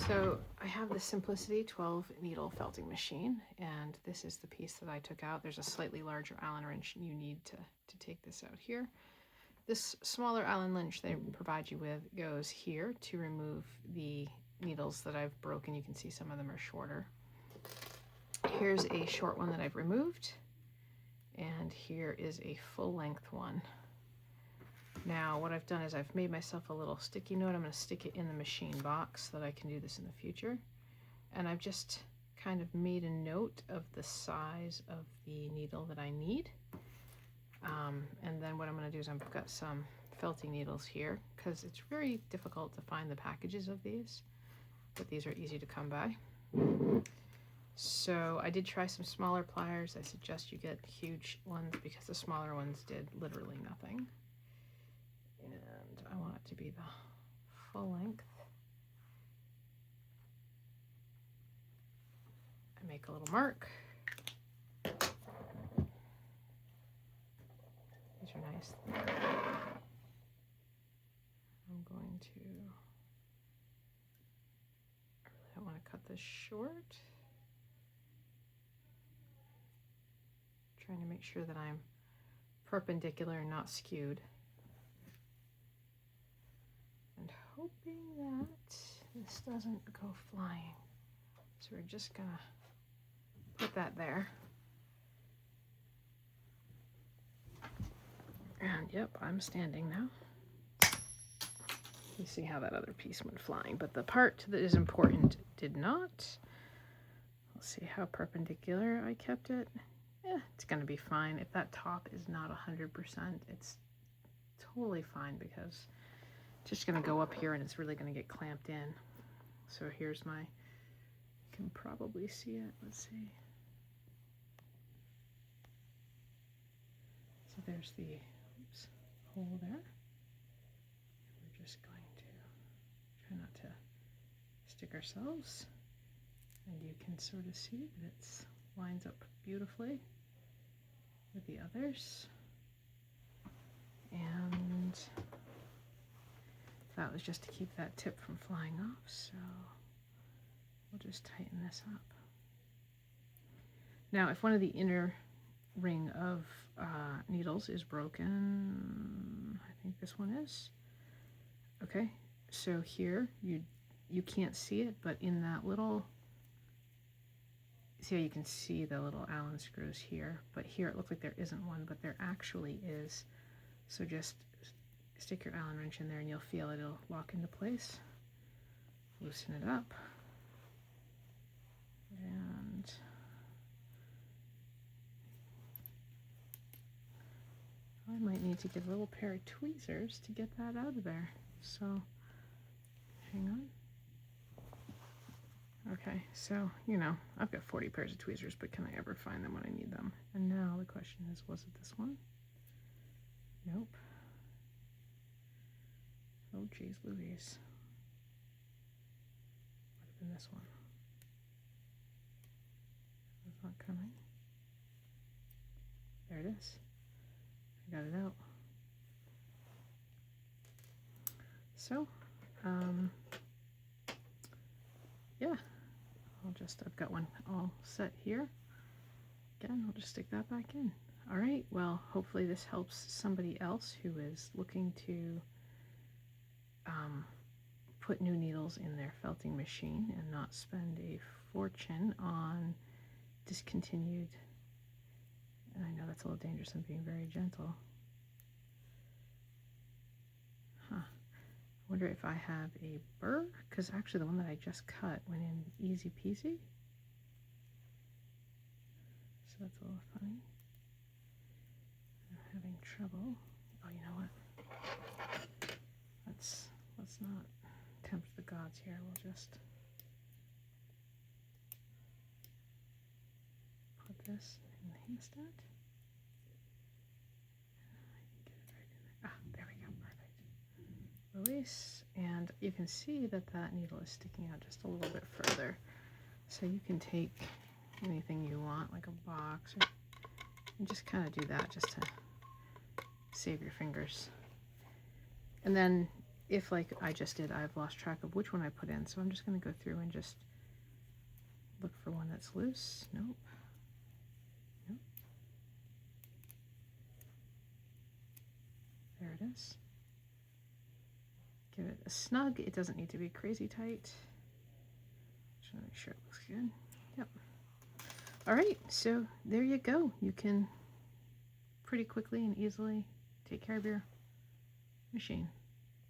So I have the Simplicity 12 needle felting machine, and this is the piece that I took out. There's a slightly larger Allen wrench you need to take this out here. This smaller Allen wrench they provide you with goes here to remove the needles that I've broken. You can see some of them are shorter. Here's a short one that I've removed, and here is a full-length one. Now what I've done is I've made myself a little sticky note. I'm going to stick it in the machine box so that I can do this in the future. And I've just kind of made a note of the size of the needle that I need. And then what I'm going to do is I've got some felting needles here because it's very difficult to find the packages of these, but these are easy to come by. So I did try some smaller pliers. I suggest you get huge ones because the smaller ones did literally nothing. And I want it to be the full length. I make a little mark. These are nice. I'm going to, I really don't want to cut this short. Trying to make sure that I'm perpendicular and not skewed. And hoping that this doesn't go flying. So we're just gonna put that there. And yep, I'm standing now. You see how that other piece went flying, but the part that is important did not. Let's see how perpendicular I kept it. Yeah, it's gonna be fine. If that top is not 100%, it's totally fine because it's just gonna go up here and it's really gonna get clamped in. So here's my, you can probably see it, let's see. So there's the, oops, hole there. We're just going to try not to stick ourselves. And you can sort of see that it lines up beautifully with the others. And that was just to keep that tip from flying off, so we'll just tighten this up. Now, if one of the inner ring of needles is broken, I think this one is. Okay, so here you can't see it, but in that little, see how you can see the little Allen screws here, but here it looks like there isn't one, but there actually is. So just stick your Allen wrench in there and you'll feel it, it'll lock into place. Loosen it up. And I might need to get a little pair of tweezers to get that out of there. So hang on. Okay, so, you know, I've got 40 pairs of tweezers, but can I ever find them when I need them? And now the question is, was it this one? Nope. Oh, geez Louise. Would have been this one. It's not coming. There it is. I got it out. So, yeah. I've got one all set here. Again, I'll just stick that back in. All right, well, hopefully this helps somebody else who is looking to put new needles in their felting machine and not spend a fortune on discontinued, and I know that's a little dangerous, I'm being very gentle. Huh. I wonder if I have a burr, because actually the one that I just cut went in easy peasy. So that's a little funny. I'm having trouble. Oh, you know what? Let's not tempt the gods here. We'll just put this in the haystack. Ah, there we go. Perfect. Release, and you can see that that needle is sticking out just a little bit further. So you can take anything you want, like a box, and just kind of do that just to save your fingers. And then if, like I just did, I've lost track of which one I put in, so I'm just going to go through and just look for one that's loose. Nope. Nope. There it is. Give it a snug. It doesn't need to be crazy tight. Just want to make sure it looks good. Yep. All right, so there you go. You can pretty quickly and easily take care of your machine.